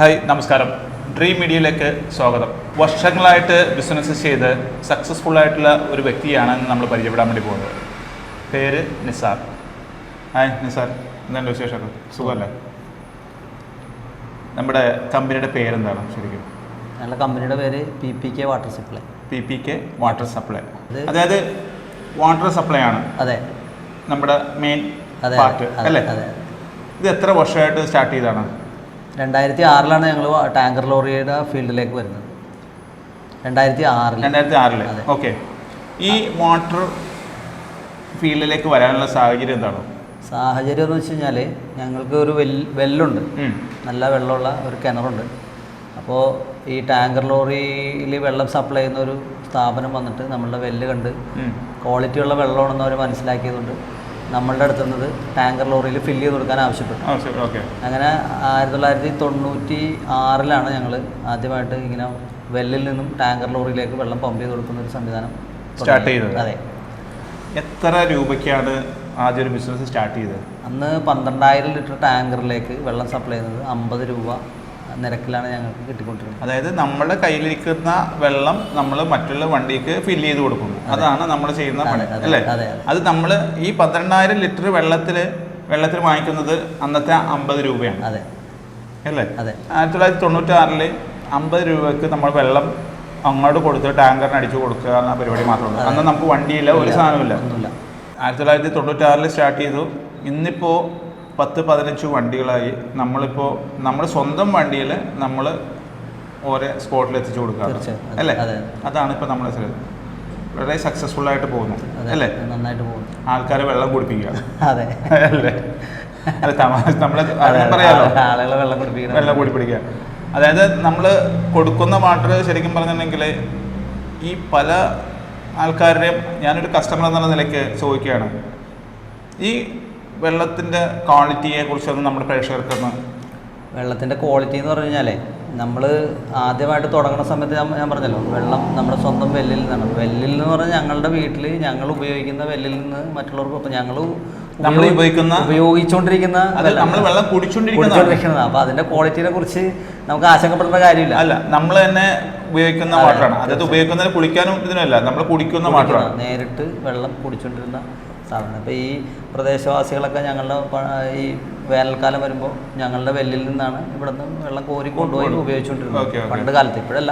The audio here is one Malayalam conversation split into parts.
ഹായ് നമസ്കാരം. ഡ്രീം മീഡിയയിലേക്ക് സ്വാഗതം. വർഷങ്ങളായിട്ട് ബിസിനസ് ചെയ്ത് സക്സസ്ഫുൾ ആയിട്ടുള്ള ഒരു വ്യക്തിയാണ് നമ്മൾ പരിചയപ്പെടാൻ വേണ്ടി പോകുന്നത്. പേര് നിസാർ. ഹായ് നിസാർ, എന്താണ് വിശേഷമൊക്കെ? സുഖമല്ലേ? നമ്മുടെ കമ്പനിയുടെ പേരെന്താണ് ശരിക്കും? ഞങ്ങളുടെ കമ്പനിയുടെ പേര് PPK water supply. PPK water supply, അതായത് വാട്ടർ സപ്ലൈ ആണ് അതെ നമ്മുടെ മെയിൻ പാർട്ട് അല്ലേ? ഇത് എത്ര വർഷമായിട്ട് സ്റ്റാർട്ട് ചെയ്തതാണ്? 2006 ഞങ്ങൾ ടാങ്കർ ലോറിയുടെ ഫീൽഡിലേക്ക് വരുന്നത്. 2006. ഓക്കെ. ഈ വാട്ടർ ഫീൽഡിലേക്ക് വരാനുള്ള സാഹചര്യം എന്താണ്? സാഹചര്യം എന്ന് വെച്ച് കഴിഞ്ഞാൽ ഞങ്ങൾക്ക് ഒരു വെല്ലുണ്ട്, നല്ല വെള്ളമുള്ള ഒരു കിണറുണ്ട്. അപ്പോൾ ഈ ടാങ്കർ ലോറിയിൽ വെള്ളം സപ്ലൈ ചെയ്യുന്ന ഒരു സ്ഥാപനം വന്നിട്ട് നമ്മളുടെ വെല്ല് കണ്ട് ക്വാളിറ്റിയുള്ള വെള്ളമാണെന്ന് അവർ മനസ്സിലാക്കിയതുകൊണ്ട് നമ്മളുടെ അടുത്ത് നിന്നത് ടാങ്കർ ലോറിയിൽ ഫില്ല് ചെയ്ത് കൊടുക്കാൻ ആവശ്യപ്പെട്ടു. അങ്ങനെ 1996 ഞങ്ങൾ ആദ്യമായിട്ട് ഇങ്ങനെ വെല്ലിൽ നിന്നും ടാങ്കർ ലോറിയിലേക്ക് വെള്ളം പമ്പ് ചെയ്ത് കൊടുക്കുന്ന ഒരു സംവിധാനം സ്റ്റാർട്ട് ചെയ്തത്. അതെ. എത്ര രൂപയ്ക്കാണ് ആദ്യം ഒരു ബിസിനസ് സ്റ്റാർട്ട് ചെയ്തത്? അന്ന് 12,000 ലിറ്റർ ടാങ്കറിലേക്ക് വെള്ളം സപ്ലൈ ചെയ്യുന്നത് 50 രൂപ നിരക്കിലാണ് ഞങ്ങൾക്ക് കിട്ടിക്കൊണ്ടിരുന്നത്. അതായത് നമ്മുടെ കയ്യിലിരിക്കുന്ന വെള്ളം നമ്മൾ മറ്റുള്ള വണ്ടിക്ക് ഫില്ല് ചെയ്ത് കൊടുക്കുന്നു. അതാണ് നമ്മൾ ചെയ്യുന്ന പണി അല്ലേ? അത് നമ്മൾ ഈ 12,000 ലിറ്റർ വെള്ളത്തിൽ വാങ്ങിക്കുന്നത് അന്നത്തെ 50 രൂപയാണ് അല്ലേ? 1996 50 രൂപയ്ക്ക് നമ്മൾ വെള്ളം അങ്ങോട്ട് കൊടുത്ത് ടാങ്കറിന് അടിച്ചു കൊടുക്കുക എന്ന പരിപാടി മാത്രമേ. അന്ന് നമുക്ക് വണ്ടിയില്ല, ഒരു സാധനമില്ല. 1996 സ്റ്റാർട്ട് ചെയ്തു. ഇന്നിപ്പോൾ 10-15 വണ്ടികളായി. നമ്മളിപ്പോൾ നമ്മുടെ സ്വന്തം വണ്ടിയിൽ നമ്മൾ ഓരോ സ്പോട്ടിൽ എത്തിച്ചു കൊടുക്കുക അല്ലേ? അതാണ് ഇപ്പോൾ നമ്മുടെ വളരെ സക്സസ്ഫുൾ ആയിട്ട് പോകുന്നു അല്ലേ? നന്നായിട്ട് പോകുന്നു. ആൾക്കാരെ വെള്ളം കുടിപ്പിക്കുക അതെ അല്ലേ? അല്ല, നമ്മൾ പറയാമല്ലോ, ആളുകളെ വെള്ളം കുടിപ്പിടിക്കുക. അതായത് നമ്മൾ കൊടുക്കുന്ന വാട്ടർ ശരിക്കും പറഞ്ഞിട്ടുണ്ടെങ്കിൽ ഈ പല ആൾക്കാരുടെയും, ഞാനൊരു കസ്റ്റമർ എന്നുള്ള നിലയ്ക്ക് ചോദിക്കുകയാണ്, ഈ വെള്ളത്തിൻ്റെ ക്വാളിറ്റിയെ കുറിച്ചൊന്നും നമ്മുടെ പ്രേക്ഷകർക്കൊന്ന്. വെള്ളത്തിൻ്റെ ക്വാളിറ്റി എന്ന് പറഞ്ഞു കഴിഞ്ഞാൽ നമ്മൾ ആദ്യമായിട്ട് തുടങ്ങുന്ന സമയത്ത് ഞാൻ പറഞ്ഞല്ലോ, വെള്ളം നമ്മുടെ സ്വന്തം വെല്ലിൽ നിന്നാണ്. വെല്ലിൽ എന്ന് പറഞ്ഞാൽ ഞങ്ങളുടെ വീട്ടിൽ ഞങ്ങൾ ഉപയോഗിക്കുന്ന വെല്ലിൽ നിന്ന് മറ്റുള്ളവർക്ക്, അപ്പോൾ ഞങ്ങൾ ഉപയോഗിച്ചുകൊണ്ടിരിക്കുന്ന നമ്മൾ വെള്ളം കുടിച്ചുകൊണ്ടിരിക്കുന്നത്. അപ്പോൾ അതിൻ്റെ ക്വാളിറ്റിയെ കുറിച്ച് നമുക്ക് ആശങ്കപ്പെടേണ്ട കാര്യമില്ല. അല്ല, നമ്മൾ തന്നെ ഉപയോഗിക്കുന്ന വാട്ടറാണ്. അതായത് ഉപയോഗിക്കുന്നത് കുളിക്കാനും ഇതിനല്ല, നമ്മൾ കുടിക്കുന്ന വാട്ടറാണ്. നേരിട്ട് വെള്ളം കുടിച്ചുകൊണ്ടിരുന്ന സാധനം. അപ്പോൾ ഈ പ്രദേശവാസികളൊക്കെ ഞങ്ങളുടെ ഈ വേനൽക്കാലം വരുമ്പോൾ ഞങ്ങളുടെ വെല്ലിൽ നിന്നാണ് ഇവിടെ നിന്ന് വെള്ളം കോരി കൊണ്ടുപോയി ഉപയോഗിച്ചുകൊണ്ടിരുന്നത് പണ്ട് കാലത്ത്, ഇപ്പോഴല്ല,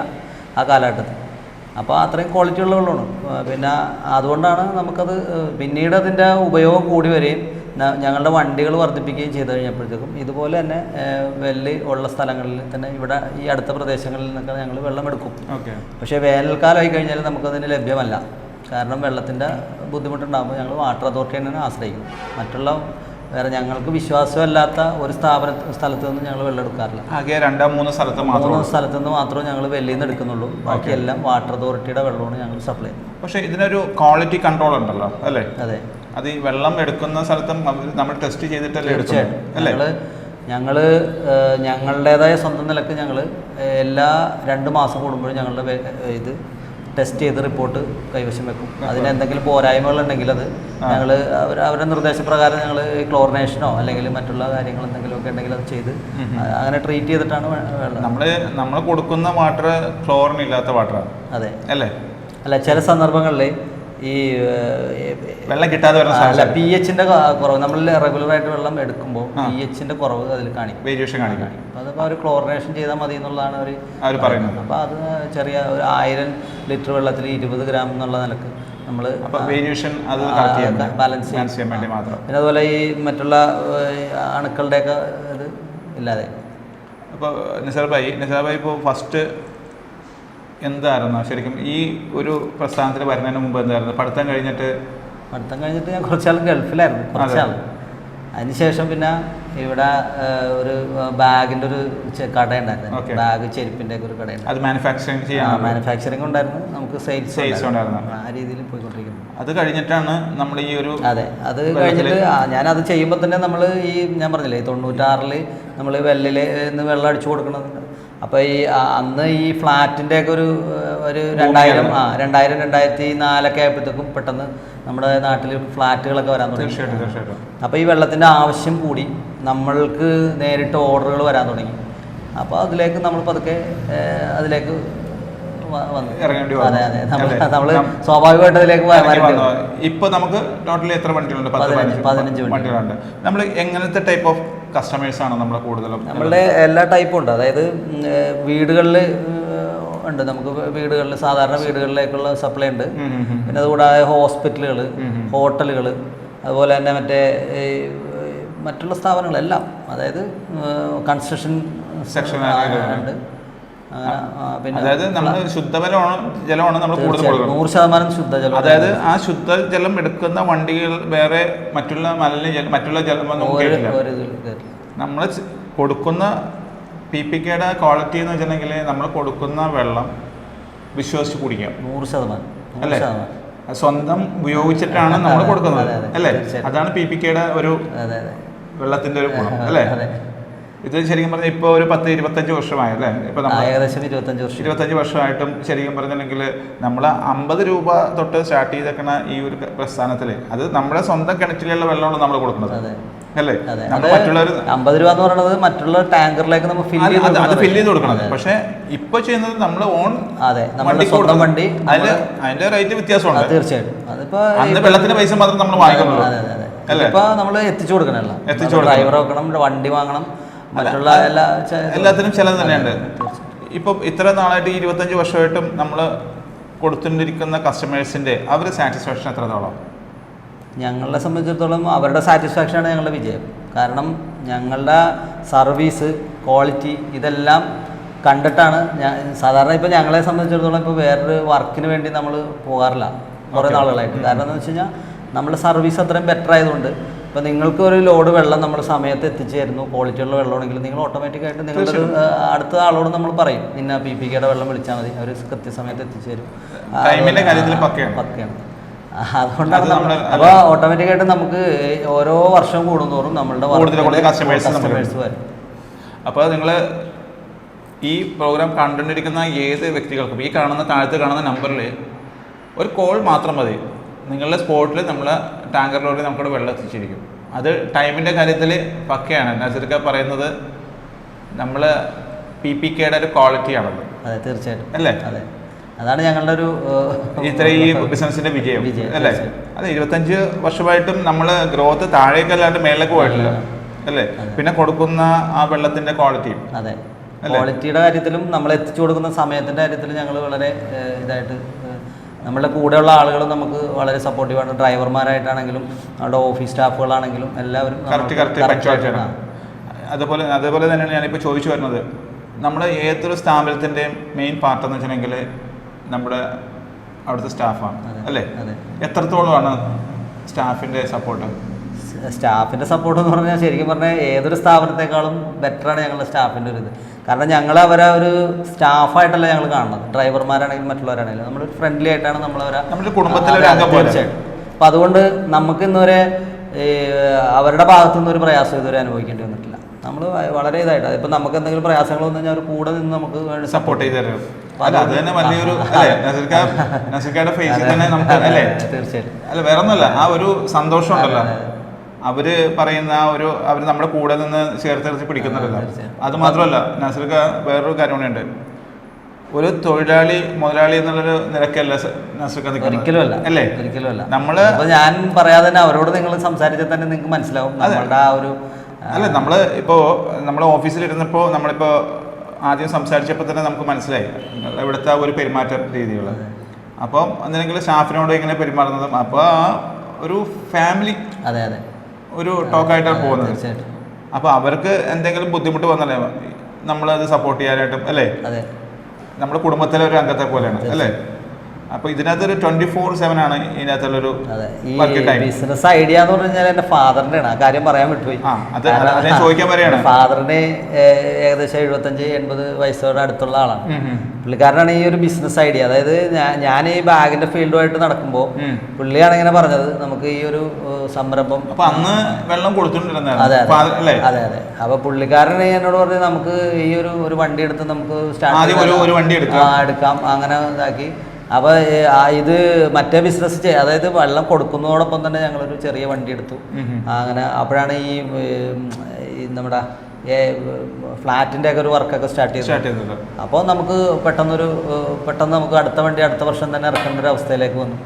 ആ കാലഘട്ടത്തിൽ. അപ്പോൾ അത്രയും ക്വാളിറ്റി ഉള്ള വെള്ളമാണ്. പിന്നെ അതുകൊണ്ടാണ് നമുക്കത് പിന്നീട് അതിൻ്റെ ഉപയോഗം കൂടി വരികയും ഞങ്ങളുടെ വണ്ടികൾ വർദ്ധിപ്പിക്കുകയും ചെയ്ത് കഴിഞ്ഞപ്പോഴത്തേക്കും ഇതുപോലെ തന്നെ വെല്ല് ഉള്ള സ്ഥലങ്ങളിൽ തന്നെ ഇവിടെ ഈ അടുത്ത പ്രദേശങ്ങളിൽ നിന്നൊക്കെ ഞങ്ങൾ വെള്ളം എടുക്കും. പക്ഷേ വേനൽക്കാലമായി കഴിഞ്ഞാൽ നമുക്കതിന് ലഭ്യമല്ല. കാരണം വെള്ളത്തിൻ്റെ ബുദ്ധിമുട്ടുണ്ടാകുമ്പോൾ ഞങ്ങൾ വാട്ടർ അതോറിറ്റിയെ ആശ്രയിക്കും. മറ്റുള്ള വേറെ ഞങ്ങൾക്ക് വിശ്വാസമല്ലാത്ത ഒരു സ്ഥലത്ത് നിന്ന് ഞങ്ങൾ വെള്ളം എടുക്കാറില്ല. ആകെ 2-3 സ്ഥലത്ത് നിന്ന് മാത്രമേ ഞങ്ങൾ വെല്ലിൽ നിന്ന് എടുക്കുന്നുള്ളൂ. ബാക്കിയെല്ലാം വാട്ടർ അതോറിറ്റിയുടെ വെള്ളമാണ് ഞങ്ങൾ സപ്ലൈ ചെയ്യുന്നത്. പക്ഷേ ഇതിനൊരു ക്വാളിറ്റി കൺട്രോൾ ഉണ്ടല്ലോ അല്ലേ? അതെ. അത് ഈ വെള്ളം എടുക്കുന്ന സ്ഥലത്തും നമ്മൾ ടെസ്റ്റ് ചെയ്തിട്ടല്ലേ എടുക്കുന്നത് അല്ലേ? ഞങ്ങളുടേതായ സ്വന്തം നിലക്ക് ഞങ്ങൾ എല്ലാ 2 മാസം കൂടുമ്പോഴും ഞങ്ങളുടെ ഇത് ടെസ്റ്റ് ചെയ്ത് റിപ്പോർട്ട് കൈവശം വെക്കും. അതിനെന്തെങ്കിലും പോരായ്മകളുണ്ടെങ്കിൽ അത് ഞങ്ങൾ അവരുടെ നിർദ്ദേശപ്രകാരം ഞങ്ങൾ ക്ലോറിനേഷനോ അല്ലെങ്കിൽ മറ്റുള്ള കാര്യങ്ങൾ എന്തെങ്കിലുമൊക്കെ ഉണ്ടെങ്കിൽ അത് ചെയ്ത് അങ്ങനെ ട്രീറ്റ് ചെയ്തിട്ടാണ് വെള്ളം. നമ്മൾ കൊടുക്കുന്ന വാട്ടർ ക്ലോറിൻ ഇല്ലാത്ത വാട്ടറാണ്. അതെ അല്ലേ? അല്ല, ചില സന്ദർഭങ്ങളിൽ ഈ വെള്ളം കിട്ടാതെ അല്ല, pH-ന്റെ കുറവ്, നമ്മൾ റെഗുലറായിട്ട് വെള്ളം എടുക്കുമ്പോൾ pH-ന്റെ കുറവ് അതിൽ വേരിയേഷൻ കാണിക്കും. അപ്പോൾ അതിപ്പോൾ അവർ ക്ലോറിനേഷൻ ചെയ്താൽ മതി എന്നുള്ളതാണ് അവർ പറയുന്നത്. അപ്പോൾ അത് ചെറിയ ഒരു 1000 ലിറ്റർ വെള്ളത്തിൽ 20 ഗ്രാം എന്നുള്ള നിലക്ക് നമ്മൾ വേരിയേഷൻ ബാലൻസ് ചെയ്യാൻ വേണ്ടി മാത്രം. പിന്നെ അതുപോലെ ഈ മറ്റുള്ള അണുക്കളുടെയൊക്കെ ഇത് ഇല്ലാതെ. അപ്പോൾ നിസാർ ഭായി ഇപ്പോൾ ഫസ്റ്റ് എന്തായിരുന്നു ശരിക്കും ഈ ഒരു പ്രസ്ഥാനത്തിൽ വരുന്നതിന് മുമ്പ് എന്തായിരുന്നു? പഠിത്തം കഴിഞ്ഞിട്ട് ഞാൻ കുറച്ചാൾ ഗൾഫിലായിരുന്നു, കുറച്ചാൾ. അതിനുശേഷം പിന്നെ ഇവിടെ ഒരു ബാഗിൻ്റെ ഒരു കട ഉണ്ടായിരുന്നു, ബാഗ് ചെരുപ്പിൻ്റെ ഒക്കെ ഒരു കടയുണ്ട്. അത് മാനുഫാക്ചറിങ് ഉണ്ടായിരുന്നു, നമുക്ക് സെയിൽസ് ഉണ്ടായിരുന്നു. ആ രീതിയിൽ പോയിക്കൊണ്ടിരിക്കുന്നു. അത് കഴിഞ്ഞിട്ടാണ് നമ്മൾ ഈ ഒരു അതെ, അത് കഴിഞ്ഞിട്ട് ഞാനത് ചെയ്യുമ്പോൾ തന്നെ നമ്മൾ ഈ ഞാൻ പറഞ്ഞില്ലേ 96 നമ്മൾ വെല്ലിൽ നിന്ന് വെള്ളം അടിച്ചു കൊടുക്കണത്. അപ്പോൾ ഈ അന്ന് ഈ ഫ്ലാറ്റിൻ്റെ ഒക്കെ ഒരു 2000-2004 ആയപ്പോഴത്തേക്കും പെട്ടെന്ന് നമ്മുടെ നാട്ടിൽ ഫ്ലാറ്റുകളൊക്കെ വരാൻ തുടങ്ങി. അപ്പോൾ ഈ വെള്ളത്തിൻ്റെ ആവശ്യം കൂടി, നമ്മൾക്ക് നേരിട്ട് ഓർഡറുകൾ വരാൻ തുടങ്ങി. അപ്പോൾ അതിലേക്ക് നമ്മൾ പതുക്കെ അതിലേക്ക് ഇറങ്ങേണ്ടി അതെ അതെ നമ്മൾ സ്വാഭാവികമായിട്ട് അതിലേക്ക് ഇപ്പൊ നമുക്ക് ടോട്ടലി എത്ര വണ്ടികളുണ്ട്? 15 വണ്ടികളുണ്ട്. നമ്മൾ എങ്ങനത്തെ ടൈപ്പ് ഓഫ് കസ്റ്റമേഴ്സ് ആണ് നമ്മൾ കൂടുതലും? നമ്മളുടെ എല്ലാ ടൈപ്പും ഉണ്ട്. അതായത് വീടുകളിൽ ഉണ്ട്, നമുക്ക് വീടുകളിൽ സാധാരണ വീടുകളിലേക്കുള്ള സപ്ലൈ ഉണ്ട്. പിന്നെ അതുകൂടാതെ ഹോസ്പിറ്റലുകൾ, ഹോട്ടലുകൾ, അതുപോലെ തന്നെ മറ്റുള്ള സ്ഥാപനങ്ങളെല്ലാം, അതായത് കൺസ്ട്രക്ഷൻ സെക്ഷൻ ഉണ്ട്. പിന്നെ അതായത് നമ്മൾ ജലമാണ് നമ്മൾ കൂടുതൽ 100% ശുദ്ധജലം. അതായത് ആ ശുദ്ധജലം എടുക്കുന്ന വണ്ടികൾ വേറെ മറ്റുള്ള ജലമൊന്നും കേട്ടില്ല. നമ്മൾ കൊടുക്കുന്ന PPKയുടെ ക്വാളിറ്റി എന്ന് വെച്ചിട്ടുണ്ടെങ്കിൽ നമ്മൾ കൊടുക്കുന്ന വെള്ളം വിശ്വസിച്ച് കുടിക്കാം. 100% അല്ലേ? സ്വന്തം ഉപയോഗിച്ചിട്ടാണ് നമ്മൾ കൊടുക്കുന്നത് അല്ലേ? അതാണ് PPKയുടെ ഒരു വെള്ളത്തിന്റെ ഒരു ഗുണം അല്ലേ? ഇത് ശരിക്കും പറഞ്ഞാൽ ഇപ്പോൾ ഒരു 10-25 വർഷമായി അല്ലേ? ഇപ്പൊ ഏകദേശം 25 വർഷമായിട്ടും ശരിക്കും പറഞ്ഞിട്ടുണ്ടെങ്കിൽ നമ്മൾ 50 രൂപ തൊട്ട് സ്റ്റാർട്ട് ചെയ്തേക്കണ ഈ ഒരു പ്രസ്ഥാനത്തിൽ അത് നമ്മുടെ സ്വന്തം കിണറ്റിലുള്ള വെള്ളമാണ് നമ്മൾ കൊടുക്കുന്നത് അല്ലേ? നമ്മൾ മറ്റുള്ളവർ 50 രൂപ എന്ന് പറയുന്നത് മറ്റുള്ള ടാങ്കറിലേക്ക് നമ്മൾ ഫില്ല് ചെയ്ത് കൊടുക്കണം. പക്ഷെ ഇപ്പൊ ചെയ്യുന്നത് നമ്മൾ ഓൺ വണ്ടി, അതിന്റെ റേറ്റ് വ്യത്യാസമുണ്ട് തീർച്ചയായിട്ടും. അതിപ്പോ അന്ന് വെള്ളത്തിന്റെ പൈസ മാത്രം നമ്മൾ വാങ്ങിക്കുന്നുള്ളൂ അല്ലേ? ഇപ്പൊ നമ്മൾ എത്തിച്ചു കൊടുക്കണല്ലോ, ഡ്രൈവർ വെക്കണം, വണ്ടി വാങ്ങണം, മറ്റുള്ള എല്ലാത്തിനും ചിലവ് തന്നെയുണ്ട്. ഇപ്പം ഇത്ര നാളായിട്ട് 25 വർഷമായിട്ടും നമ്മൾ കൊടുത്തുകൊണ്ടിരിക്കുന്ന കസ്റ്റമേഴ്സിന്റെ അവരുടെ സാറ്റിസ്ഫാക്ഷൻ എത്രത്തോളം? ഞങ്ങളെ സംബന്ധിച്ചിടത്തോളം അവരുടെ സാറ്റിസ്ഫാക്ഷനാണ് ഞങ്ങളുടെ വിജയം. കാരണം ഞങ്ങളുടെ സർവീസ്, ക്വാളിറ്റി ഇതെല്ലാം കണ്ടിട്ടാണ് സാധാരണ ഇപ്പോൾ ഞങ്ങളെ സംബന്ധിച്ചിടത്തോളം ഇപ്പോൾ വേറൊരു വർക്കിന് വേണ്ടി നമ്മൾ പോകാറില്ല കുറേ നാളുകളായിട്ട്. കാരണം എന്താണെന്ന് വെച്ച് കഴിഞ്ഞാൽ നമ്മുടെ സർവീസ് അത്രയും ബെറ്റർ ആയതുകൊണ്ട് ഇപ്പോൾ നിങ്ങൾക്ക് ഒരു ലോഡ് വെള്ളം നമ്മൾ സമയത്ത് എത്തിച്ചു തരുന്നു, ക്വാളിറ്റിയുള്ള വെള്ളമാണെങ്കിൽ നിങ്ങൾ ഓട്ടോമാറ്റിക്കായിട്ട് നിങ്ങളുടെ അടുത്ത ആളോട് നമ്മൾ പറയും, ഇന്ന PPKയുടെ വെള്ളം വിളിച്ചാൽ മതി, അവർ കൃത്യസമയത്ത് എത്തിച്ചു തരും. പക്കയാണ്. അതുകൊണ്ടാണ് അപ്പോൾ ഓട്ടോമാറ്റിക്കായിട്ട് നമുക്ക് ഓരോ വർഷം കൂടുന്തോറും നമ്മളുടെ കസ്റ്റമേഴ്സ് വരും. അപ്പോൾ നിങ്ങൾ ഈ പ്രോഗ്രാം കണ്ടുകൊണ്ടിരിക്കുന്ന ഏത് വ്യക്തികൾക്കും ഈ താഴത്ത് കാണുന്ന നമ്പറിൽ ഒരു കോൾ മാത്രം മതി. നിങ്ങളുടെ സ്പോട്ടിൽ നമ്മൾ ടാങ്കർ ലോറിൽ നമുക്കവിടെ വെള്ളം എത്തിച്ചിരിക്കും. അത് ടൈമിൻ്റെ കാര്യത്തിൽ പക്കയാണ്. നസീർക്ക പറയുന്നത് നമ്മൾ PPKയുടെ ഒരു ക്വാളിറ്റിയാണത്. അതെ, തീർച്ചയായിട്ടും അല്ലേ? അതെ, അതാണ് ഞങ്ങളുടെ ഒരു ഈ ബിസിനസിന്റെ വിജയം അല്ലേ? അതെ, 25 വർഷമായിട്ടും നമ്മൾ ഗ്രോത്ത് താഴേക്കല്ലാണ്ട് മേളിലേക്ക് പോയിട്ടില്ല അല്ലേ? പിന്നെ കൊടുക്കുന്ന ആ വെള്ളത്തിന്റെ ക്വാളിറ്റിയും. അതെ, ക്വാളിറ്റിയുടെ കാര്യത്തിലും നമ്മൾ എത്തിച്ചു കൊടുക്കുന്ന സമയത്തിന്റെ കാര്യത്തിലും ഞങ്ങൾ വളരെ ഇതായിട്ട്, നമ്മളുടെ കൂടെയുള്ള ആളുകളും നമുക്ക് വളരെ സപ്പോർട്ടീവാണ്. ഡ്രൈവർമാരായിട്ടാണെങ്കിലും നമ്മുടെ ഓഫീസ് സ്റ്റാഫുകളാണെങ്കിലും എല്ലാവരും അതുപോലെ തന്നെയാണ് ഞാനിപ്പോൾ ചോദിച്ചു വരുന്നത്. നമ്മൾ ഏതൊരു സ്ഥാപനത്തിൻ്റെയും മെയിൻ പാർട്ടെന്ന് വെച്ചിട്ടുണ്ടെങ്കിൽ നമ്മുടെ അവിടുത്തെ സ്റ്റാഫാണ് അല്ലേ? എത്രത്തോളമാണ് സ്റ്റാഫിൻ്റെ സപ്പോർട്ട്? സ്റ്റാഫിൻ്റെ സപ്പോർട്ട് എന്ന് പറഞ്ഞാൽ ശരിക്കും പറഞ്ഞാൽ ഏതൊരു സ്ഥാപനത്തെക്കാളും ബെറ്ററാണ് ഞങ്ങളുടെ സ്റ്റാഫിൻ്റെ ഒരു ഇത്. കാരണം ഞങ്ങൾ അവരെ ഒരു സ്റ്റാഫായിട്ടല്ല ഞങ്ങൾ കാണുന്നത്. ഡ്രൈവർമാരാണെങ്കിലും മറ്റുള്ളവരാണെങ്കിലും നമ്മളൊരു ഫ്രണ്ട്ലി ആയിട്ടാണ് നമ്മളവരെ നമ്മുടെ കുടുംബത്തിലെ അംഗം തീർച്ചയായിട്ടും. അപ്പം അതുകൊണ്ട് നമുക്ക് ഇന്നുവരെ അവരുടെ ഭാഗത്തുനിന്ന് ഒരു പ്രയാസം ഇതുവരെ അനുഭവിക്കേണ്ടി വന്നിട്ടില്ല. നമ്മൾ വളരെ ഇതായിട്ട് ഇപ്പം നമുക്ക് എന്തെങ്കിലും പ്രയാസങ്ങൾ വന്നു കഴിഞ്ഞാൽ അവർ കൂടെ നിന്ന് നമുക്ക് സപ്പോർട്ട് ചെയ്ത് തരും. അത് തന്നെ വലിയൊരു ഫേസിൽ തന്നെ നമുക്ക് അല്ലേ? തീർച്ചയായിട്ടും. അല്ല, വേറെ ഒന്നുമല്ല, ആ ഒരു സന്തോഷം ഉണ്ടല്ലോ. അവര് പറയുന്ന അവർ നമ്മുടെ കൂടെ നിന്ന് ചേർത്ത് പിടിക്കുന്നുണ്ടല്ലോ. അത് മാത്രമല്ല നസീർക്ക, വേറൊരു കാര്യം കൂടെ ഉണ്ട്. ഒരു തൊഴിലാളി മുതലാളി എന്നുള്ളൊരു നിലക്കല്ല നസീർക്ക നിൽക്കുന്നത് അല്ലേ? ഒരിക്കലുമല്ല. നമ്മള് ഞാൻ പറയാതെ തന്നെ അവരോട് നിങ്ങൾ സംസാരിച്ചാൽ തന്നെ നിങ്ങൾക്ക് മനസ്സിലാവും നമ്മളുടെ ആ ഒരു. അല്ല, നമ്മള് ഓഫീസിലിരുന്നപ്പോൾ നമ്മളിപ്പോ ആദ്യം സംസാരിച്ചപ്പോൾ തന്നെ നമുക്ക് മനസ്സിലായി ഇവിടുത്തെ ഒരു പെരുമാറ്റ രീതികൾ. അപ്പം എന്തെങ്കിലും സ്റ്റാഫിനോട് ഇങ്ങനെ പെരുമാറുന്നതും അപ്പോൾ ആ ഒരു ഫാമിലി ഒരു ടോക്കായിട്ടാണ് പോകുന്നത്. അപ്പോൾ അവർക്ക് എന്തെങ്കിലും ബുദ്ധിമുട്ട് വന്നല്ലേ നമ്മളത് സപ്പോർട്ട് ചെയ്യാനായിട്ടും അല്ലേ? നമ്മുടെ കുടുംബത്തിലെ ഒരു അംഗത്തെ പോലെയാണ് അല്ലേ? അപ്പോൾ ഇതിനകത്തൊരു 24/7 ആണ് ഇതിനകത്തുള്ളൊരു ബിസിനസ് ഐഡിയ എന്ന് പറഞ്ഞാൽ എൻ്റെ ഫാദറിൻ്റെ ആണ്. ആ കാര്യം പറയാൻ വിട്ടുപോയി. ചോദിക്കാൻ പറയാണ്. ഫാദറിന് ഏകദേശം 75-80 വയസ്സോടെ അടുത്തുള്ള ആളാണ്. പുള്ളിക്കാരനാണ് ഈ ഒരു ബിസിനസ് ഐഡിയ. അതായത് ഞാൻ ഈ ബാഗിന്റെ ഫീൽഡുമായിട്ട് നടക്കുമ്പോൾ പുള്ളിയാണ് ഇങ്ങനെ പറഞ്ഞത്, നമുക്ക് ഈ ഒരു സംരംഭം അന്ന് വെള്ളം കൊടുത്തിട്ടുണ്ടായിരുന്നു. അതെ അതെ അതെ. അപ്പൊ പുള്ളിക്കാരന് എന്നോട് പറഞ്ഞത് നമുക്ക് ഈ ഒരു വണ്ടി എടുത്ത് നമുക്ക് എടുക്കാം, അങ്ങനെ ഇതാക്കി. അപ്പോൾ ഇത് മറ്റേ ബിസിനസ് അതായത് വെള്ളം കൊടുക്കുന്നതോടൊപ്പം തന്നെ ഞങ്ങളൊരു ചെറിയ വണ്ടി എടുത്തു. അങ്ങനെ അപ്പോഴാണ് ഈ നമ്മുടെ ഫ്ലാറ്റിൻ്റെ ഒക്കെ ഒരു വർക്കൊക്കെ സ്റ്റാർട്ട് ചെയ്തു. അപ്പോൾ നമുക്ക് പെട്ടെന്ന് നമുക്ക് അടുത്ത വർഷം തന്നെ ഇറക്കേണ്ട ഒരു അവസ്ഥയിലേക്ക് വന്നു.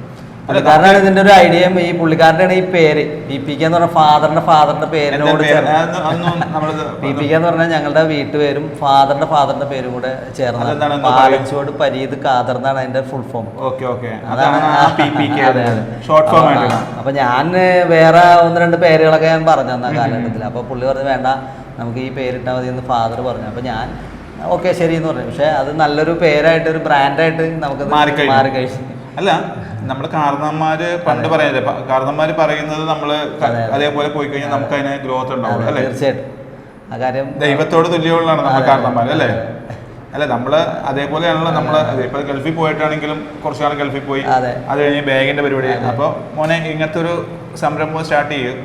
പുള്ളിക്കാരനാണ് ഇതിന്റെ ഒരു ഐഡിയയും ഈ പുള്ളിക്കാരനാണ് ഈ പേര് PPK എന്ന് പറഞ്ഞ ഫാദറിന്റെ പേരിനോട് PPK എന്ന് പറഞ്ഞാൽ ഞങ്ങളുടെ വീട്ടുപേരും ഫാദറിന്റെ പേരും കൂടെ ചേർന്ന് പാലച്ചുവട് പരീത് ഖാദർ എന്നാണ് അതിന്റെ ഫുൾ ഫോം. അപ്പൊ ഞാൻ വേറെ 1-2 പേരുകളൊക്കെ ഞാൻ പറഞ്ഞു തന്ന കാലഘട്ടത്തിൽ. അപ്പൊ പുള്ളി പറഞ്ഞു വേണ്ട നമുക്ക് ഈ പേരിട്ടാൽ മതി എന്ന് ഫാദർ പറഞ്ഞു. അപ്പൊ ഞാൻ ഓക്കെ ശരി എന്ന് പറഞ്ഞു. പക്ഷെ അത് നല്ലൊരു പേരായിട്ട് ഒരു ബ്രാൻഡായിട്ട് നമുക്ക് മാറി കഴിച്ചു. അല്ല നമ്മള് കാരണന്മാര് പണ്ട് പറയുന്നില്ലേ, കാരണന്മാര് പറയുന്നത് നമ്മള് അതേപോലെ പോയി കഴിഞ്ഞാൽ നമുക്ക് അതിന് ഗ്രോത്ത് ഉണ്ടാവും അല്ലേ? തീർച്ചയായിട്ടും ആ കാര്യം ദൈവത്തോട് തുല്യമുള്ളതാണ് നമ്മുടെ കാരണന്മാര് അല്ലേ? അല്ല നമ്മള് അതേപോലെയാണല്ലോ നമ്മള് ഇപ്പൊ ഗൾഫിൽ പോയിട്ടാണെങ്കിലും കുറച്ചു കാലം ഗൾഫിൽ പോയി, അത് കഴിഞ്ഞ് ബാഗിന്റെ പരിപാടി. അപ്പൊ മോനെ ഇങ്ങനത്തെ ഒരു സംരംഭം സ്റ്റാർട്ട് ചെയ്യും.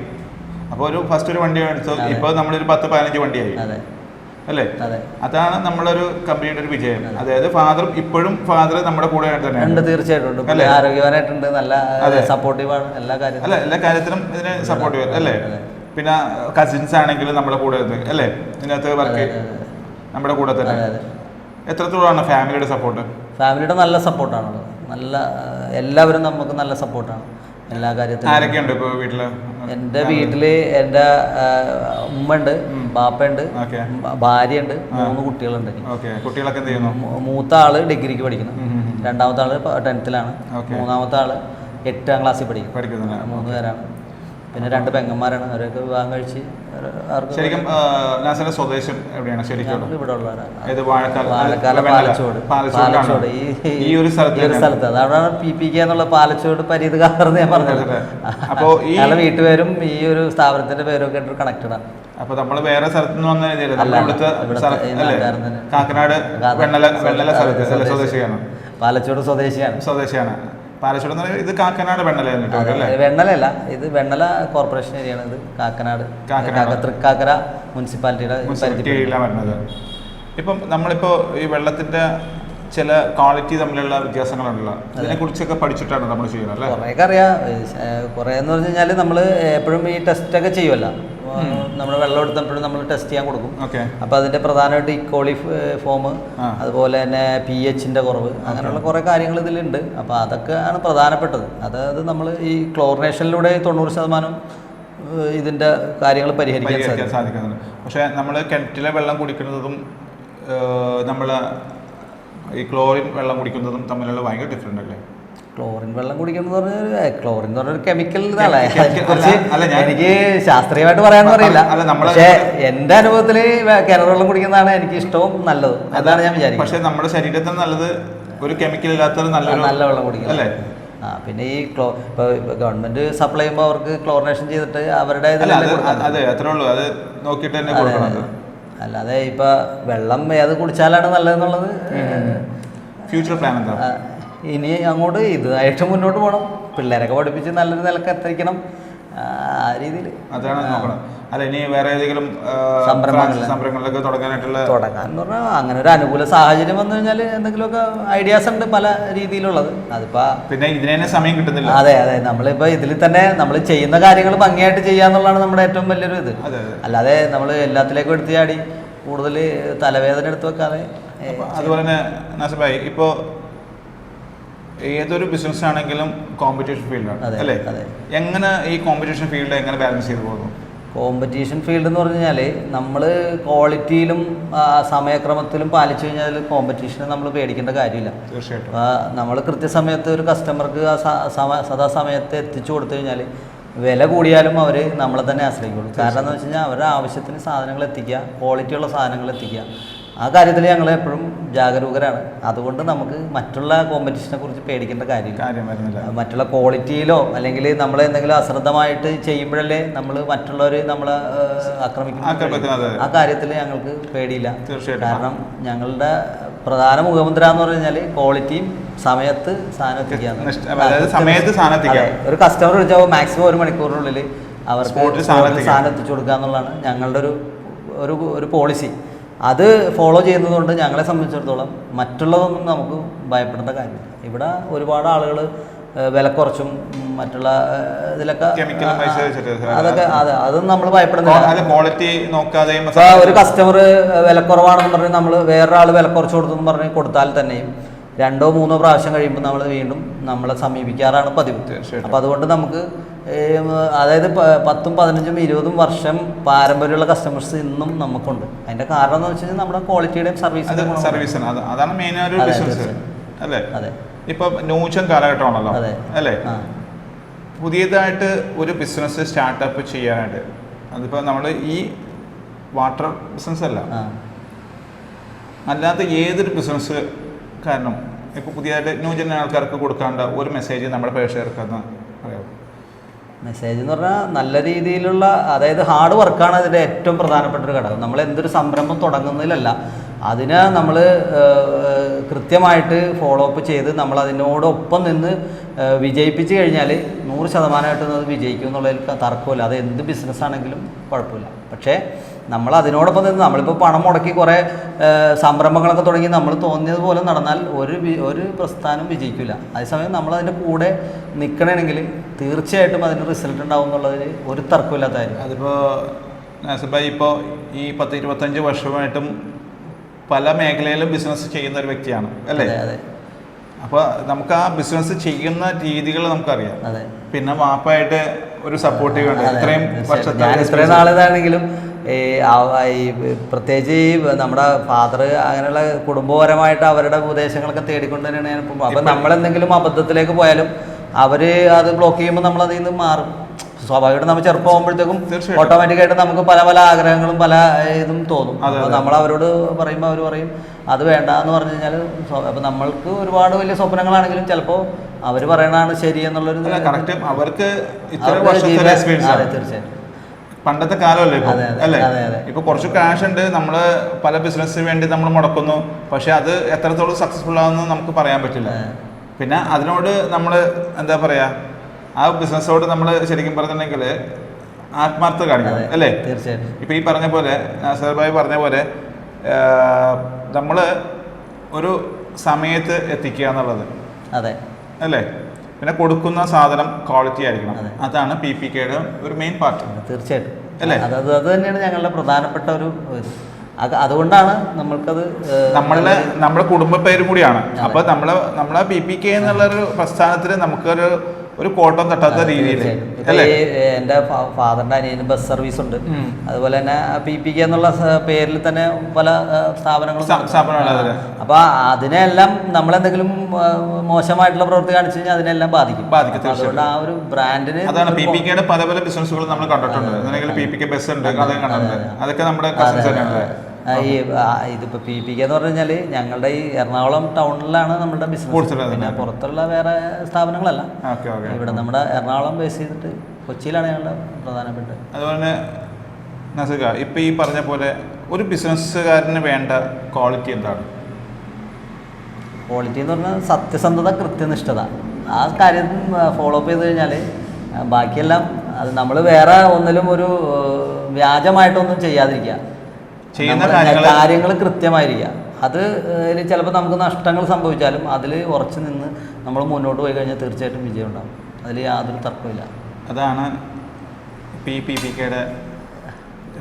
അപ്പൊ ഫസ്റ്റ് ഒരു വണ്ടി എടുത്തു, ഇപ്പൊ നമ്മളൊരു 10-15 വണ്ടിയായി അല്ലേ? അതാണ് നമ്മളൊരു കമ്പനിയുടെ ഒരു വിജയം. അതായത് ഫാദർ നമ്മുടെ കൂടെ തന്നെയാണ്. തീർച്ചയായിട്ടും ആരോഗ്യവാനായിട്ടുണ്ട്, നല്ല സപ്പോർട്ടീവാണ് എല്ലാ കാര്യത്തിലും. അല്ല എല്ലാ കാര്യത്തിലും ഇതിന് സപ്പോർട്ടീവ് അല്ലേ? പിന്നെ കസിൻസ് ആണെങ്കിലും നമ്മുടെ കൂടെ അല്ലേ ഇതിനകത്ത് വർക്ക് നമ്മുടെ കൂടെ തന്നെ. എത്രത്തോളമാണ് ഫാമിലിയുടെ സപ്പോർട്ട്? ഫാമിലിയുടെ നല്ല സപ്പോർട്ടാണ്, നല്ല എല്ലാവരും നമുക്ക് നല്ല സപ്പോർട്ടാണ് എല്ലാ കാര്യത്തിലും. ആരൊക്കെയുണ്ട് ഇപ്പോൾ വീട്ടില്? എൻ്റെ വീട്ടില് എൻ്റെ ഉമ്മ ഉണ്ട്, ബാപ്പയുണ്ട്, ഭാര്യയുണ്ട്, 3 കുട്ടികളുണ്ട്. കുട്ടികളൊക്കെ എന്ത് ചെയ്യുന്നു? മൂത്ത ആള് ഡിഗ്രിക്ക് പഠിക്കുന്നു, രണ്ടാമത്തെ ആള് 10th-ലാണ്, മൂന്നാമത്തെ ആള് 8ാം ക്ലാസ്സിൽ പഠിക്കുന്നു. 3 പേരാണ്. പിന്നെ 2 പെങ്ങന്മാരാണ്, അവരൊക്കെ വിവാഹം കഴിച്ച്. ശരിക്കും സ്വദേശം എവിടെയാണ്? ശരിക്കും ഇവിടെ ഉള്ളവരാണ്. പാലച്ചോട് ഈ ഒരു സ്ഥലത്ത്. അതാണ് PPK എന്നുള്ള പാലച്ചോട് പരീത് ഖാദർ ഞാൻ പറഞ്ഞത്. അപ്പോ ഈ വീട്ടുപേരും ഈ ഒരു സ്ഥാപനത്തിന്റെ പേരും ഒക്കെ കണക്റ്റഡ് ആണ്. അപ്പൊ നമ്മള് വേറെ സ്ഥലത്ത് നിന്ന് കാക്കനാട് വെണ്ണല സ്ഥലത്ത് സ്വദേശിയാണ്. പാലച്ചോട് സ്വദേശിയാണ്. പാലച്ചോട് ഇത് കാക്കനാട് വെണ്ണലല്ല, ഇത് വെണ്ണല കോർപ്പറേഷൻ ഏരിയയാണ്. ഇത് കാക്കനാട് തൃക്കാക്കര മുനിസിപ്പാലിറ്റിയുടെ വരുന്നത്. ഇപ്പം നമ്മളിപ്പോ ഈ വെള്ളത്തിന്റെ ചില ക്വാളിറ്റി തമ്മിലുള്ള വ്യത്യാസങ്ങളുണ്ടല്ലോ, അതിനെ കുറിച്ചൊക്കെ പഠിച്ചിട്ടാണ് നമ്മൾ ചെയ്യുന്നത് അല്ലേ? കുറേയൊക്കെ അറിയാം. കുറേ എന്ന് പറഞ്ഞു കഴിഞ്ഞാൽ നമ്മൾ എപ്പോഴും ഈ ടെസ്റ്റൊക്കെ ചെയ്യുമല്ലോ. നമ്മൾ വെള്ളം എടുത്തപ്പോഴും നമ്മൾ ടെസ്റ്റ് ചെയ്യാൻ കൊടുക്കും. അപ്പോൾ അതിൻ്റെ പ്രധാനമായിട്ട് ഇക്കോളി ഫോം, അതുപോലെ തന്നെ pH-ന്റെ കുറവ്, അങ്ങനെയുള്ള കുറേ കാര്യങ്ങൾ ഇതിലുണ്ട്. അപ്പോൾ അതൊക്കെയാണ് പ്രധാനപ്പെട്ടത്. അതായത് നമ്മൾ ഈ ക്ലോറിനേഷനിലൂടെ 90% ഇതിൻ്റെ കാര്യങ്ങൾ പരിഹരിക്കാൻ സാധിക്കുന്നുണ്ട്. പക്ഷേ നമ്മൾ കിണറ്റിലെ വെള്ളം കുടിക്കുന്നതും നമ്മൾ ഈ ക്ലോറിൻ വെള്ളം കുടിക്കുന്നതും തമ്മിലുള്ള ഭയങ്കര ഡിഫറെൻ്റ് അല്ലേ? ക്ലോറിൻ വെള്ളം കുടിക്കുന്നത് ക്ലോറിൻ എന്ന് പറഞ്ഞൊരു കെമിക്കൽ ഇതാണ്. എനിക്ക് ശാസ്ത്രീയമായിട്ട് പറയാൻ അറിയില്ല. പക്ഷേ എൻ്റെ അനുഭവത്തിൽ കിണർ വെള്ളം കുടിക്കുന്നതാണ് എനിക്ക് ഇഷ്ടവും നല്ലതും. അതാണ് ഞാൻ വിചാരിക്കുന്നത്. പക്ഷേ നമ്മുടെ ശരീരത്തിന് നല്ലത് ഒരു കെമിക്കൽ ഇല്ലാത്ത നല്ല വെള്ളം കുടിക്കുന്നത് അല്ലേ? പിന്നെ ഈ ഗവൺമെന്റ് സപ്ലൈ ചെയ്യുമ്പോൾ അവർക്ക് ക്ലോറിനേഷൻ ചെയ്തിട്ട് അവരുടെ അല്ലാതെ ഇപ്പൊ വെള്ളം ഏത് കുടിച്ചാലാണ് നല്ലതെന്നുള്ളത് ഫ്യൂച്ചർ പ്ലാൻ എന്താ? ഇനി അങ്ങോട്ട് ഇതായിട്ട് മുന്നോട്ട് പോകണം, പിള്ളേരൊക്കെ പഠിപ്പിച്ച് നല്ലൊരു നിലക്ക് എത്തിക്കണം, ആ രീതിയിൽ അതാണ് നോക്കണം. അല്ല ഇനി വേറെ ഏതെങ്കിലും സംരംഭങ്ങളിലൊക്കെ തുടങ്ങാനായിട്ടുള്ള എന്ന് പറഞ്ഞാൽ അങ്ങനെ ഒരു അനുകൂല സാഹചര്യം വന്നു കഴിഞ്ഞാൽ എന്തെങ്കിലുമൊക്കെ ഐഡിയാസ് ഉണ്ട് പല രീതിയിലുള്ളത്. അതിപ്പോ പിന്നെ ഇതിനെ സമയം കിട്ടുന്നില്ല. അതെ നമ്മളിപ്പോ ഇതിൽ തന്നെ നമ്മൾ ചെയ്യുന്ന കാര്യങ്ങൾ ഭംഗിയായിട്ട് ചെയ്യാന്നുള്ളതാണ് നമ്മുടെ ഏറ്റവും വലിയൊരു ഇത്. അല്ലാതെ നമ്മൾ എല്ലാത്തിലേക്കും എടുത്ത് ചാടി കൂടുതൽ തലവേദന എടുത്ത് വെക്കാതെ. അതുപോലെ തന്നെ നാസിബായി, ഇപ്പോൾ ഏതൊരു ബിസിനസ് ആണെങ്കിലും കോമ്പറ്റീഷൻ ഫീൽഡാണ് അല്ലേ? എങ്ങനെ ഈ കോമ്പറ്റീഷൻ ഫീൽഡ് എങ്ങനെ ബാലൻസ് ചെയ്ത് പോകുന്നു? കോമ്പറ്റീഷൻ ഫീൽഡ് എന്ന് പറഞ്ഞു കഴിഞ്ഞാൽ നമ്മൾ ക്വാളിറ്റിയിലും സമയക്രമത്തിലും പാലിച്ചു കഴിഞ്ഞാൽ കോമ്പറ്റീഷനെ നമ്മൾ പേടിക്കേണ്ട കാര്യമില്ല. തീർച്ചയായിട്ടും നമ്മൾ കൃത്യസമയത്ത് ഒരു കസ്റ്റമർക്ക് സദാസമയത്ത് എത്തിച്ചു കൊടുത്തു കഴിഞ്ഞാൽ വില കൂടിയാലും അവർ നമ്മളെ തന്നെ ആശ്രയിക്കുള്ളൂ. കാരണം എന്ന് വെച്ച് കഴിഞ്ഞാൽ അവരുടെ ആവശ്യത്തിന് സാധനങ്ങൾ എത്തിക്കുക, ക്വാളിറ്റിയുള്ള സാധനങ്ങൾ എത്തിക്കുക. ആ കാര്യത്തിൽ ഞങ്ങൾ എപ്പോഴും ജാഗരൂകരാണ്. അതുകൊണ്ട് നമുക്ക് മറ്റുള്ള കോമ്പറ്റീഷനെ കുറിച്ച് പേടിക്കേണ്ട കാര്യമില്ല. മറ്റുള്ള ക്വാളിറ്റിയിലോ അല്ലെങ്കിൽ നമ്മൾ എന്തെങ്കിലും അശ്രദ്ധമായിട്ട് ചെയ്യുമ്പോഴല്ലേ നമ്മൾ മറ്റുള്ളവർ നമ്മളെ ആക്രമിക്കുന്നത്. ആ കാര്യത്തിൽ ഞങ്ങൾക്ക് പേടിയില്ല. കാരണം ഞങ്ങളുടെ പ്രധാന മുഖമുദ്ര എന്ന് പറഞ്ഞു കഴിഞ്ഞാൽ ക്വാളിറ്റിയും സമയത്ത് സാധനം എത്തിക്കുക. ഒരു കസ്റ്റമർ വിളിച്ചാൽ മാക്സിമം 1 മണിക്കൂറിനുള്ളിൽ അവർക്ക് സാധനം എത്തിച്ചു കൊടുക്കുക എന്നുള്ളതാണ് ഞങ്ങളുടെ ഒരു പോളിസി. അത് ഫോളോ ചെയ്യുന്നതുകൊണ്ട് ഞങ്ങളെ സംബന്ധിച്ചിടത്തോളം മറ്റുള്ളതൊന്നും നമുക്ക് ഭയപ്പെടേണ്ട കാര്യമില്ല. ഇവിടെ ഒരുപാട് ആളുകൾ വില കുറച്ചും മറ്റുള്ള ഇതിലൊക്കെ കെമിക്കൽ പൈസ അതൊക്കെ അതൊന്നും നമ്മൾ ഭയപ്പെടുന്നില്ല. ക്വാളിറ്റി നോക്കാതെ ഒരു കസ്റ്റമർ വില കുറവാണെന്ന് പറഞ്ഞ് നമ്മൾ വേറൊരാൾ വില കുറച്ച് കൊടുത്തെന്ന് പറഞ്ഞ് കൊടുത്താൽ തന്നെയും 2 or 3 പ്രാവശ്യം കഴിയുമ്പോൾ നമ്മൾ വീണ്ടും നമ്മളെ സമീപിക്കാറാണ് പതിവ്. അപ്പോൾ അതുകൊണ്ട് നമുക്ക് അതായത് 10, 15, 20 വർഷം പാരമ്പര്യമുള്ള കസ്റ്റമേഴ്സ് ഇന്നും നമുക്കുണ്ട്. അതിന്റെ കാരണം എന്ന് വെച്ച് കഴിഞ്ഞാൽ നമ്മുടെ ക്വാളിറ്റിയുടെയും സർവീസിന് അതാണ് മെയിൻ ഒരു ബിസിനസ് അല്ലേ. അതെ, ഇപ്പൊ ന്യൂജൻ കാലഘട്ടമാണല്ലോ അല്ലേ. പുതിയതായിട്ട് ഒരു ബിസിനസ് സ്റ്റാർട്ടപ്പ് ചെയ്യാനായിട്ട് അതിപ്പോൾ നമ്മൾ ഈ വാട്ടർ ബിസിനസ് അല്ല, അല്ലാത്ത ഏതൊരു ബിസിനസ് കാരണം ഇപ്പോൾ പുതിയതായിട്ട് ന്യൂജൻ ആൾക്കാർക്ക് കൊടുക്കാണ്ട ഒരു മെസ്സേജ് നമ്മുടെ പ്രേക്ഷകർക്കെന്ന് പറയാം. മെസ്സേജ് എന്ന് പറഞ്ഞാൽ നല്ല രീതിയിലുള്ള, അതായത് ഹാർഡ് വർക്കാണ് അതിൻ്റെ ഏറ്റവും പ്രധാനപ്പെട്ട ഒരു ഘടകം. നമ്മൾ എന്തൊരു സംരംഭം തുടങ്ങുന്നതിലല്ല, അതിനെ നമ്മൾ കൃത്യമായിട്ട് ഫോളോ അപ്പ് ചെയ്ത് നമ്മൾ അതിനോടൊപ്പം നിന്ന് വിജയിപ്പിച്ച് കഴിഞ്ഞാൽ 100% അത് വിജയിക്കും എന്നുള്ളതിൽ തർക്കമില്ല. അത് എന്ത് ബിസിനസ്സാണെങ്കിലും കുഴപ്പമില്ല. പക്ഷേ നമ്മൾ അതിനോടൊപ്പം നിന്ന് നമ്മളിപ്പോൾ പണം മുടക്കി കുറേ സംരംഭങ്ങളൊക്കെ തുടങ്ങി നമ്മൾ തോന്നിയതുപോലെ നടന്നാൽ ഒരു പ്രസ്ഥാനം വിജയിക്കില്ല. അതേസമയം നമ്മൾ അതിൻ്റെ കൂടെ നിൽക്കണമെങ്കിൽ തീർച്ചയായിട്ടും അതിന് റിസൾട്ട് ഉണ്ടാവും എന്നുള്ളതിൽ ഒരു തർക്കമില്ലാത്ത കാര്യം. അതിപ്പോൾ നാസിബായി ഇപ്പോൾ ഈ 10-25 വർഷമായിട്ടും പല മേഖലയിലും ബിസിനസ് ചെയ്യുന്ന ഒരു വ്യക്തിയാണ് അല്ലേ. അപ്പോൾ നമുക്ക് ആ ബിസിനസ് ചെയ്യുന്ന രീതികൾ നമുക്കറിയാം. പിന്നെ വാപ്പായിട്ട് ഒരു സപ്പോർട്ടീവ് ഉണ്ട് ഇത്രയും വർഷത്തെ. ഇത്രയും നാളേതാണെങ്കിലും പ്രത്യേകിച്ച് ഈ നമ്മുടെ ഫാദർ അങ്ങനെയുള്ള കുടുംബപരമായിട്ട് അവരുടെ ഉപദേശങ്ങളൊക്കെ തേടിക്കൊണ്ട് തന്നെയാണ് ഞാൻ ഇപ്പോൾ. അപ്പം നമ്മളെന്തെങ്കിലും അബദ്ധത്തിലേക്ക് പോയാലും അവർ അത് ബ്ലോക്ക് ചെയ്യുമ്പോൾ നമ്മൾ അതിൽ നിന്ന് മാറും. സ്വാഭാവികമായിട്ട് നമ്മൾ ചെറുപ്പം ആകുമ്പോഴത്തേക്കും ഓട്ടോമാറ്റിക്കായിട്ട് നമുക്ക് പല പല ആഗ്രഹങ്ങളും പല ഇതും തോന്നും. അപ്പോൾ നമ്മൾ അവരോട് പറയുമ്പോൾ അവർ പറയും അത് വേണ്ട എന്ന് പറഞ്ഞു കഴിഞ്ഞാൽ, അപ്പോൾ നമ്മൾക്ക് ഒരുപാട് വലിയ സ്വപ്നങ്ങളാണെങ്കിലും ചിലപ്പോൾ അവർ പറയണതാണ് ശരി എന്നുള്ളൊരു അവർക്ക് തീർച്ചയായിട്ടും പണ്ടത്തെ കാലമല്ലേ ഇപ്പൊ അല്ലേ. ഇപ്പൊ കുറച്ച് ക്യാഷ് ഉണ്ട്, നമ്മള് പല ബിസിനസ്സിന് വേണ്ടി നമ്മൾ മുടക്കുന്നു, പക്ഷെ അത് എത്രത്തോളം സക്സസ്ഫുൾ ആവുമെന്ന് നമുക്ക് പറയാൻ പറ്റില്ല. പിന്നെ അതിനോട് നമ്മൾ എന്താ പറയാ, ആ ബിസിനസ്സോട് നമ്മൾ ശരിക്കും പറഞ്ഞിട്ടുണ്ടെങ്കിൽ ആത്മാർത്ഥത കാണിക്കണം അല്ലേ. തീർച്ചയായിട്ടും. ഇപ്പൊ ഈ പറഞ്ഞ പോലെ നാസർ ഭായി പറഞ്ഞ പോലെ നമ്മൾ ഒരു സമയത്ത് എത്തിക്കുക എന്നുള്ളത് അല്ലേ. പിന്നെ കൊടുക്കുന്ന സാധനം ക്വാളിറ്റി ആയിരിക്കണം. അതാണ് PPKയുടെ ഒരു മെയിൻ പാർട്ട്. തീർച്ചയായിട്ടും അല്ലേ. അത് തന്നെയാണ് ഞങ്ങളുടെ പ്രധാനപ്പെട്ട ഒരു അതുകൊണ്ടാണ് നമ്മൾക്കത് നമ്മുടെ കുടുംബ പേരും കൂടിയാണ്. അപ്പൊ നമ്മളെ PPK എന്നുള്ളൊരു പ്രസ്ഥാനത്തിന് നമുക്കൊരു കോട്ടം തട്ടാത്ത രീതിയിൽ എൻ്റെ ഫാദറിന്റെ അനിയന് ബസ് സർവീസ് ഉണ്ട്. അതുപോലെ തന്നെ PPK എന്നുള്ള പേരിൽ തന്നെ പല സ്ഥാപനങ്ങളും. അപ്പൊ അതിനെല്ലാം നമ്മളെന്തെങ്കിലും മോശമായിട്ടുള്ള പ്രവൃത്തി കാണിച്ചു കഴിഞ്ഞാൽ അതിനെല്ലാം ബാധിക്കും. അതുകൊണ്ട് ആ ഒരു ബ്രാൻഡിന് അതാണ് PPKയുടെ പല പല ബിസിനസ്സുകൾ നമ്മൾ കണ്ടിട്ടുണ്ട്. PPK ബസ് ഉണ്ട്, അതൊക്കെ നമ്മുടെ കസിൻസ് തന്നെയാണ്. ഇതിപ്പോൾ PPK എന്ന് പറഞ്ഞു കഴിഞ്ഞാൽ ഞങ്ങളുടെ ഈ എറണാകുളം ടൗണിലാണ് നമ്മുടെ ബിസിനസ്. പിന്നെ പുറത്തുള്ള വേറെ സ്ഥാപനങ്ങളല്ല, ഇവിടെ നമ്മുടെ എറണാകുളം ബേസ് ചെയ്തിട്ട് കൊച്ചിയിലാണ് ഞങ്ങളുടെ പ്രധാനപ്പെട്ട. അതുപോലെ തന്നെ നസിക, ഇപ്പം ഈ പറഞ്ഞ പോലെ ഒരു ബിസിനസ്സുകാരന് വേണ്ട ക്വാളിറ്റി എന്താണ്? ക്വാളിറ്റി എന്ന് പറഞ്ഞാൽ സത്യസന്ധത, കൃത്യനിഷ്ഠത. ആ കാര്യം ഫോളോ അപ്പ് ചെയ്ത് കഴിഞ്ഞാൽ ബാക്കിയെല്ലാം അത് നമ്മൾ വേറെ ഒന്നിലും ഒരു വ്യാജമായിട്ടൊന്നും ചെയ്യാതിരിക്കുക, കാര്യങ്ങൾ കൃത്യമായിരിക്കുക. അത് ചിലപ്പോൾ നമുക്ക് നഷ്ടങ്ങൾ സംഭവിച്ചാലും അതിൽ ഉറച്ചു നിന്ന് നമ്മൾ മുന്നോട്ട് പോയി കഴിഞ്ഞാൽ തീർച്ചയായിട്ടും വിജയം ഉണ്ടാകും. അതിൽ യാതൊരു തർക്കമില്ല. അതാണ് PPKയുടെ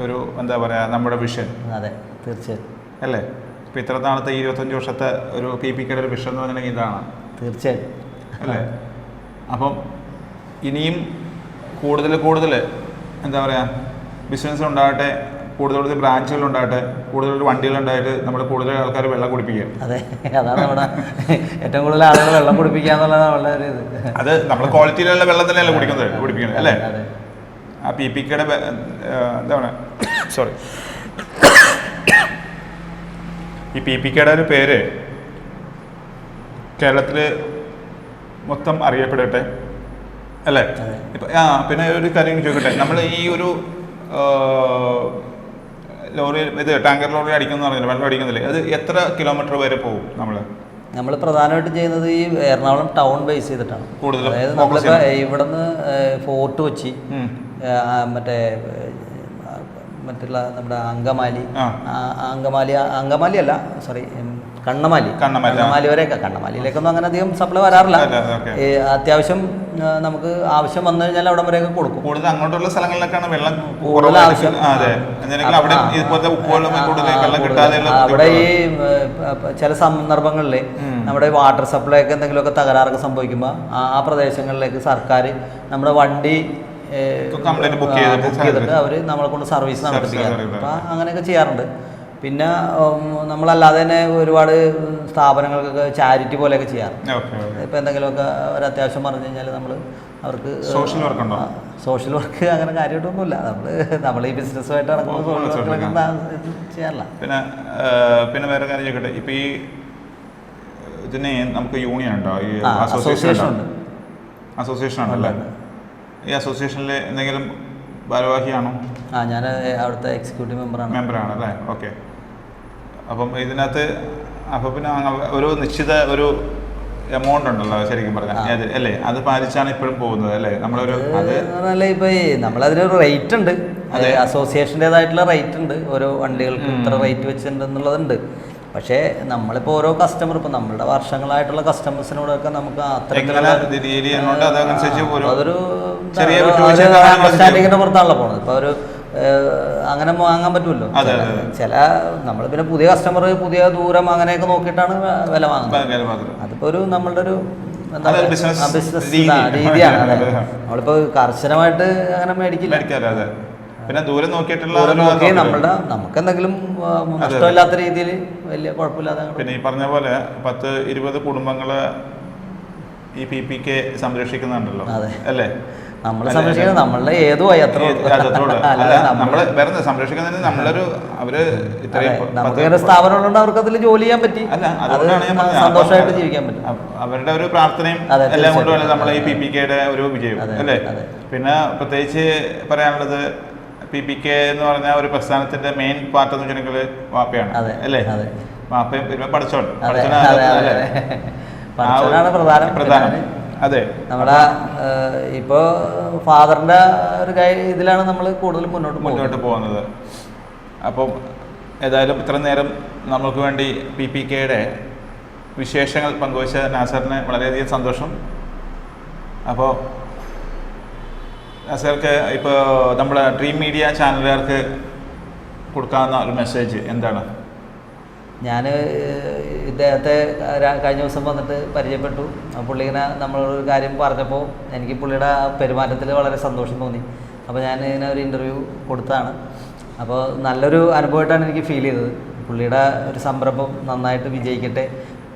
ഒരു എന്താ പറയുക നമ്മുടെ വിഷൻ. അതെ, തീർച്ചയായിട്ടും അല്ലേ. ഇപ്പം ഇത്ര നാളത്തെ 25 വർഷത്തെ ഒരു PPKയുടെ ഒരു വിഷൻ എന്ന് പറഞ്ഞിട്ടുണ്ടെങ്കിൽ ഇതാണ്. തീർച്ചയായിട്ടും അല്ലേ. അപ്പം ഇനിയും കൂടുതൽ എന്താ പറയുക ബിസിനസ് ഉണ്ടാകട്ടെ, കൂടുതൽ ബ്രാഞ്ചുകൾ ഉണ്ടാകട്ടെ, കൂടുതൽ വണ്ടികളുണ്ടായിട്ട് നമ്മൾ കൂടുതൽ ആൾക്കാർ വെള്ളം കുടിപ്പിക്കുക. അതെ, അതാണ് നമ്മുടെ ഏറ്റവും കൂടുതൽ ആളുകൾ വെള്ളം കുടിപ്പിക്കുക എന്നുള്ളതാണ് വളരെ ഇത്. അത് നമ്മൾ ക്വാളിറ്റിയിലുള്ള വെള്ളം തന്നെയല്ല കുടിപ്പിക്കുന്നത് അല്ലേ. ആ PPKയുടെ എന്താ പറയുക, സോറി, ഈ PPKയുടെ ഒരു പേര് കേരളത്തിൽ മൊത്തം അറിയപ്പെടട്ടെ അല്ലേ. ഇപ്പം പിന്നെ ഒരു കാര്യം ചോദിക്കട്ടെ, നമ്മൾ ഈ ഒരു ലോറി ടാങ്കർ ലോറി അടിക്കുന്ന പറഞ്ഞില്ല, വെള്ളം അടിക്കുന്നില്ലേ, അത് എത്ര കിലോമീറ്റർ വരെ പോകും? നമ്മൾ പ്രധാനമായിട്ടും ചെയ്യുന്നത് ഈ എറണാകുളം ടൗൺ ബേസ് ചെയ്തിട്ടാണ്. അതായത് നമ്മളിപ്പോൾ ഇവിടുന്ന് ഫോർട്ട് കൊച്ചി, മറ്റുള്ള നമ്മുടെ അങ്കമാലി അല്ല സോറി കണ്ണമാലി വരെയൊക്കെ. കണ്ണമാലിയിലേക്കൊന്നും അങ്ങനെ അധികം സപ്ലൈ വരാറില്ല. അത്യാവശ്യം നമുക്ക് ആവശ്യം വന്നു കഴിഞ്ഞാൽ അവിടെ വരെയൊക്കെ കൊടുക്കും. കൂടുതൽ അങ്ങോട്ടുള്ള സ്ഥലങ്ങളിലൊക്കെയാണ് വെള്ളം കൂടുതൽ ആവശ്യം. അവിടെ ഈ ചില സന്ദർഭങ്ങളിൽ നമ്മുടെ വാട്ടർ സപ്ലൈ ഒക്കെ എന്തെങ്കിലുമൊക്കെ തകരാറൊക്കെ സംഭവിക്കുമ്പോൾ ആ പ്രദേശങ്ങളിലേക്ക് സർക്കാർ നമ്മുടെ വണ്ടി ബുക്ക് ചെയ്തിട്ട് അവർ നമ്മളെ കൊണ്ട് സർവീസ് നടത്തിപ്പിക്കാറുണ്ട്. അപ്പം അങ്ങനെയൊക്കെ ചെയ്യാറുണ്ട്. പിന്നെ നമ്മളല്ലാതെ തന്നെ ഒരുപാട് സ്ഥാപനങ്ങൾക്കൊക്കെ ചാരിറ്റി പോലെയൊക്കെ ചെയ്യാറുണ്ട്. ഇപ്പം എന്തെങ്കിലുമൊക്കെ ഒരു അത്യാവശ്യം പറഞ്ഞു കഴിഞ്ഞാൽ നമ്മൾ അവർക്ക് സോഷ്യൽ വർക്ക് അങ്ങനെ കാര്യമായിട്ടൊന്നുമില്ല. നമ്മൾ ഈ ബിസിനസ്സുമായിട്ട് നടക്കുന്ന സോഷ്യൽ വർക്കൊക്കെ ചെയ്യാറില്ല. പിന്നെ വേറെ കാര്യം ചോദിക്കട്ടെ, ഇപ്പം ഈ ഇതിന് നമുക്ക് യൂണിയൻ ഉണ്ടോ? ഈ അസോസിയേഷൻ ഉണ്ടല്ലേ? ഈ അസോസിയേഷനിൽ എന്തെങ്കിലും ഭാരവാഹിയാണോ? ഞാൻ അവിടുത്തെ എക്സിക്യൂട്ടീവ് മെമ്പറാണ് അല്ലേ? ഓക്കെ. അപ്പം ഇതിനകത്ത് അപ്പം പിന്നെ ഒരു നിശ്ചിത ഒരു എമൗണ്ട് ഉണ്ടല്ലോ ശരിക്കും പറഞ്ഞാൽ, അല്ലേ? അത് പാലിച്ചാണ് ഇപ്പോഴും പോകുന്നത് അല്ലേ? നമ്മളൊരു അതല്ല, ഇപ്പൊ നമ്മളതിനൊരു റേറ്റ് ഉണ്ട്, അസോസിയേഷൻ്റെതായിട്ടുള്ള റേറ്റ് ഉണ്ട്. ഓരോ വണ്ടികൾക്ക് ഇത്ര റേറ്റ് വെച്ചിട്ടുണ്ടെന്നുള്ളതുണ്ട്. പക്ഷേ നമ്മളിപ്പോൾ ഓരോ കസ്റ്റമർ, ഇപ്പം നമ്മളുടെ വർഷങ്ങളായിട്ടുള്ള കസ്റ്റമേഴ്സിനോടൊക്കെ നമുക്ക് അത്തരത്തിലുള്ള അതൊരു അണ്ടർസ്റ്റാൻഡിങ്ങിന്റെ പുറത്താണല്ലോ പോണത്. ഇപ്പോൾ ഒരു അങ്ങനെ വാങ്ങാൻ പറ്റുമല്ലോ. ചില നമ്മൾ പിന്നെ പുതിയ കസ്റ്റമർ പുതിയ ദൂരം അങ്ങനെയൊക്കെ നോക്കിയിട്ടാണ് വില വാങ്ങുന്നത്. അതിപ്പോൾ ഒരു നമ്മളുടെ ഒരു ബിസിനസ് രീതിയാണ്. നമ്മളിപ്പോൾ കർശനമായിട്ട് അങ്ങനെ മേടിക്കില്ല. പിന്നെ ദൂരം നോക്കിയിട്ടുള്ള നമുക്ക് എന്തെങ്കിലും നഷ്ടമില്ലാത്ത രീതിയിൽ വലിയ കുഴപ്പമില്ലാതെ. പിന്നെ ഈ പറഞ്ഞ പോലെ 10-20 കുടുംബങ്ങള് ഈ PPK സംരക്ഷിക്കുന്നുണ്ടല്ലോ അല്ലേ? നമ്മൾ സംരക്ഷിക്കുന്നത് നമ്മളുടെ ഏതോ നമ്മള് വേറെ സംരക്ഷിക്കുന്നത് നമ്മളൊരു നമുക്ക് സ്ഥാപനങ്ങളുണ്ട്, അവർക്ക് അതിൽ ജോലി ചെയ്യാൻ പറ്റി, സന്തോഷമായിട്ട് ജീവിക്കാൻ പറ്റും. അവരുടെ ഒരു പ്രാർത്ഥനയും എല്ലാം കൊണ്ടുമാണ് നമ്മളെ ഈ PPKയുടെ ഒരു വിജയം അല്ലേ? പിന്നെ പ്രത്യേകിച്ച് പറയാനുള്ളത്, PPK എന്ന് പറഞ്ഞ ഒരു പ്രസ്ഥാനത്തിന്റെ മെയിൻ പാർട്ട് എന്ന് വെച്ചിട്ടുണ്ടെങ്കിൽ വാപ്പയാണ് അല്ലേ? വാപ്പയും പഠിച്ചോണ്ട് പ്രധാനം. അതെ, നമ്മുടെ ഇപ്പോ ഫാദറിന്റെ ഒരു ഇതിലാണ് നമ്മൾ കൂടുതൽ മുന്നോട്ട് പോകുന്നത്. അപ്പം ഏതായാലും ഇത്ര നേരം നമ്മൾക്ക് വേണ്ടി PPKയുടെ വിശേഷങ്ങൾ പങ്കുവച്ച നാസറിന് വളരെയധികം സന്തോഷം. അപ്പോൾ നാസർക്ക് ഇപ്പോൾ നമ്മുടെ ഡ്രീം മീഡിയ ചാനലുകാർക്ക് കൊടുക്കാവുന്ന ഒരു മെസ്സേജ് എന്താണ്? ഞാൻ ഇദ്ദേഹത്തെ കഴിഞ്ഞ ദിവസം വന്നിട്ട് പരിചയപ്പെട്ടു. പുള്ളി ഇങ്ങനെ നമ്മളൊരു കാര്യം പറഞ്ഞപ്പോൾ എനിക്ക് പുള്ളിയുടെ പെരുമാറ്റത്തിൽ വളരെ സന്തോഷം തോന്നി. അപ്പോൾ ഞാൻ ഇങ്ങനെ ഒരു ഇൻ്റർവ്യൂ കൊടുത്തതാണ്. അപ്പോൾ നല്ലൊരു അനുഭവമായിട്ടാണ് എനിക്ക് ഫീൽ ചെയ്തത്. പുള്ളിയുടെ ഒരു സംരംഭം നന്നായിട്ട് വിജയിക്കട്ടെ.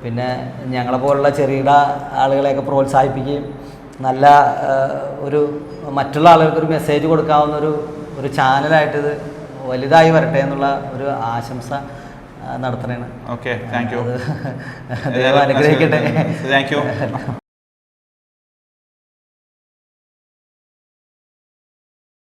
പിന്നെ ഞങ്ങളെപ്പോലുള്ള ചെറുകിട ആളുകളെയൊക്കെ പ്രോത്സാഹിപ്പിക്കുകയും നല്ല ഒരു മറ്റുള്ള ആളുകൾക്കൊരു മെസ്സേജ് കൊടുക്കാവുന്ന ഒരു ചാനലായിട്ടിത് വലുതായി വരട്ടെ എന്നുള്ള ഒരു ആശംസ നടത്തണേണ്. Okay, thank you. ദൈവം അനുഗ്രഹിക്കട്ടെ. Thank you.